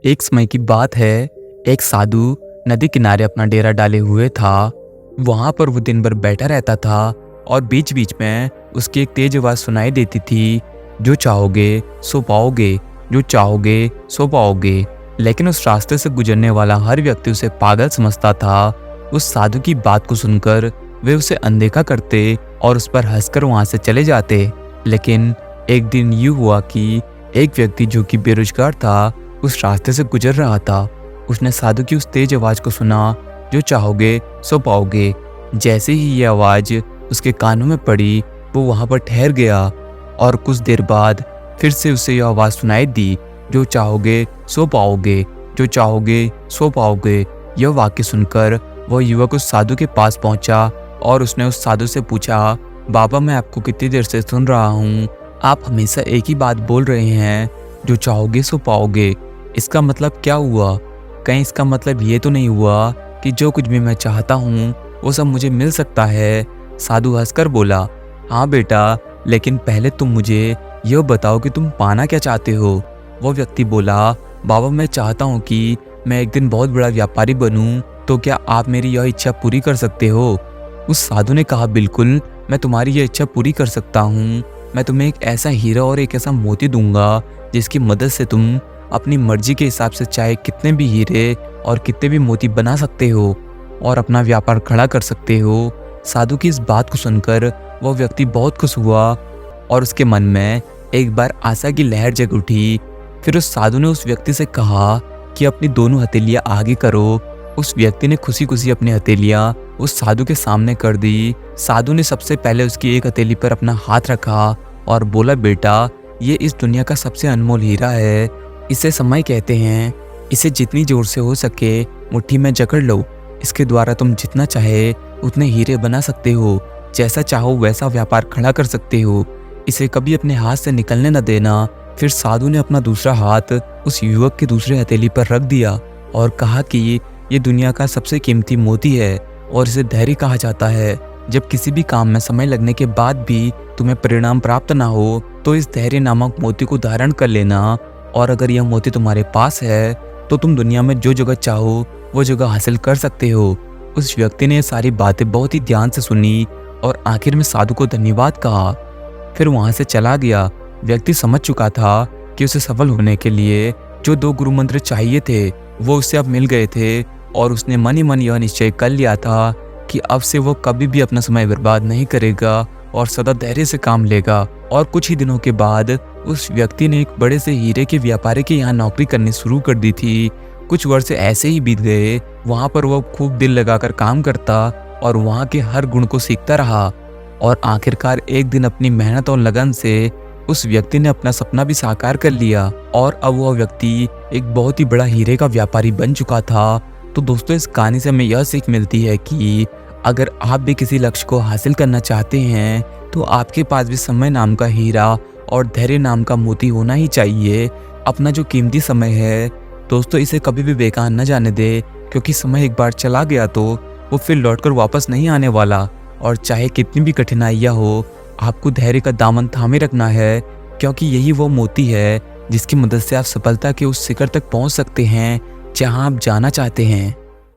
एक समय की बात है। एक साधु नदी किनारे अपना डेरा डाले हुए था। वहां पर वो दिन भर बैठा रहता था और बीच बीच में उसकी एक तेज आवाज सुनाई देती थी, जो चाहोगे सो पाओगे, जो चाहोगे सो पाओगे। लेकिन उस रास्ते से गुजरने वाला हर व्यक्ति उसे पागल समझता था। उस साधु की बात को सुनकर वे उसे अनदेखा करते और उस पर हंसकर वहां से चले जाते। लेकिन एक दिन यूं हुआ कि एक व्यक्ति जो कि बेरोजगार था उस रास्ते से गुजर रहा था। उसने साधु की उस तेज आवाज को सुना, जो चाहोगे सो पाओगे। जैसे ही ये आवाज उसके कानों में पड़ी, वो वहां पर ठहर गया और कुछ देर बाद फिर से उसे यह आवाज सुनाई दी, जो चाहोगे सो पाओगे, जो चाहोगे सो पाओगे। यह वाक्य सुनकर वह युवक उस साधु के पास पहुंचा और उसने उस साधु से पूछा, बाबा मैं आपको कितनी देर से सुन रहा हूँ, आप हमेशा एक ही बात बोल रहे हैं, जो चाहोगे सो पाओगे। इसका मतलब क्या हुआ? कहीं इसका मतलब ये तो नहीं हुआ कि जो कुछ भी मैं चाहता हूँ वो सब मुझे मिल सकता है? साधु हंसकर बोला, हाँ बेटा, लेकिन पहले तुम मुझे यह बताओ कि तुम पाना क्या चाहते हो। वो व्यक्ति बोला, बाबा मैं चाहता हूँ कि मैं एक दिन बहुत बड़ा व्यापारी बनूं, तो क्या आप मेरी यह इच्छा पूरी कर सकते हो? उस साधु ने कहा, बिल्कुल, मैं तुम्हारी यह इच्छा पूरी कर सकता हूँ। मैं तुम्हें एक ऐसा हीरा और एक ऐसा मोती दूंगा जिसकी मदद से तुम अपनी मर्जी के हिसाब से चाहे कितने भी हीरे और कितने भी मोती बना सकते हो और अपना व्यापार खड़ा कर सकते हो। साधु की इस बात को सुनकर वह व्यक्ति बहुत खुश हुआ और उसके मन में एक बार आशा की लहर जग उठी। फिर उस साधु ने उस व्यक्ति से कहा कि अपनी दोनों हथेलियां आगे करो। उस व्यक्ति ने खुशी खुशी अपनी हथेलियां उस साधु के सामने कर दी। साधु ने सबसे पहले उसकी एक हथेली पर अपना हाथ रखा और बोला, बेटा ये इस दुनिया का सबसे अनमोल हीरा है, इसे समय कहते हैं। इसे जितनी जोर से हो सके मुट्ठी में जकड़ लो। इसके द्वारा तुम जितना चाहे उतने हीरे बना सकते हो, जैसा चाहो वैसा व्यापार खड़ा कर सकते हो। इसे कभी अपने हाथ से निकलने न देना। फिर साधु ने अपना दूसरा हाथ उस युवक के दूसरे हथेली पर रख दिया और कहा कि ये दुनिया का सबसे कीमती मोती है और इसे धैर्य कहा जाता है। जब किसी भी काम में समय लगने के बाद भी तुम्हें परिणाम प्राप्त ना हो तो इस धैर्य नामक मोती को धारण कर लेना, और अगर यह मोती तुम्हारे पास है तो तुम दुनिया में जो जगह चाहो वो जगह हासिल कर सकते हो। उस व्यक्ति ने सारी बातें बहुत ही ध्यान से सुनी और आखिर में साधु को धन्यवाद कहा, फिर वहां से चला गया। व्यक्ति समझ चुका था कि उसे सफल होने के लिए जो 2 गुरु मंत्र चाहिए थे वो उससे अब मिल गए थे और उसने मन ही मन यह निश्चय कर लिया था कि अब से वो कभी भी अपना समय बर्बाद नहीं करेगा और सदा धैर्य से काम लेगा। और कुछ ही दिनों के बाद उस व्यक्ति ने एक बड़े से हीरे के व्यापारी के यहाँ नौकरी करनी शुरू कर दी थी। कुछ वर्ष ऐसे ही बीत गए। वहां पर वो खूब दिल लगाकर काम करता और वहां के हर गुण को सीखता रहा और आखिरकार एक दिन अपनी मेहनत और लगन से उस व्यक्ति ने अपना सपना भी साकार कर लिया और अब वह व्यक्ति एक बहुत ही बड़ा हीरे का व्यापारी बन चुका था। तो दोस्तों, इस कहानी से हमें यह सीख मिलती है कि अगर आप भी किसी लक्ष्य को हासिल करना चाहते हैं तो आपके पास भी समय नाम का हीरा और धैर्य नाम का मोती होना ही चाहिए। अपना जो कीमती समय है दोस्तों, इसे कभी भी बेकार न जाने दे, क्योंकि समय एक बार चला गया तो वो फिर लौटकर वापस नहीं आने वाला। और चाहे कितनी भी कठिनाइयाँ हो, आपको धैर्य का दामन थामे रखना है, क्योंकि यही वो मोती है जिसकी मदद से आप सफलता के उस शिखर तक पहुंच सकते हैं जहां आप जाना चाहते हैं।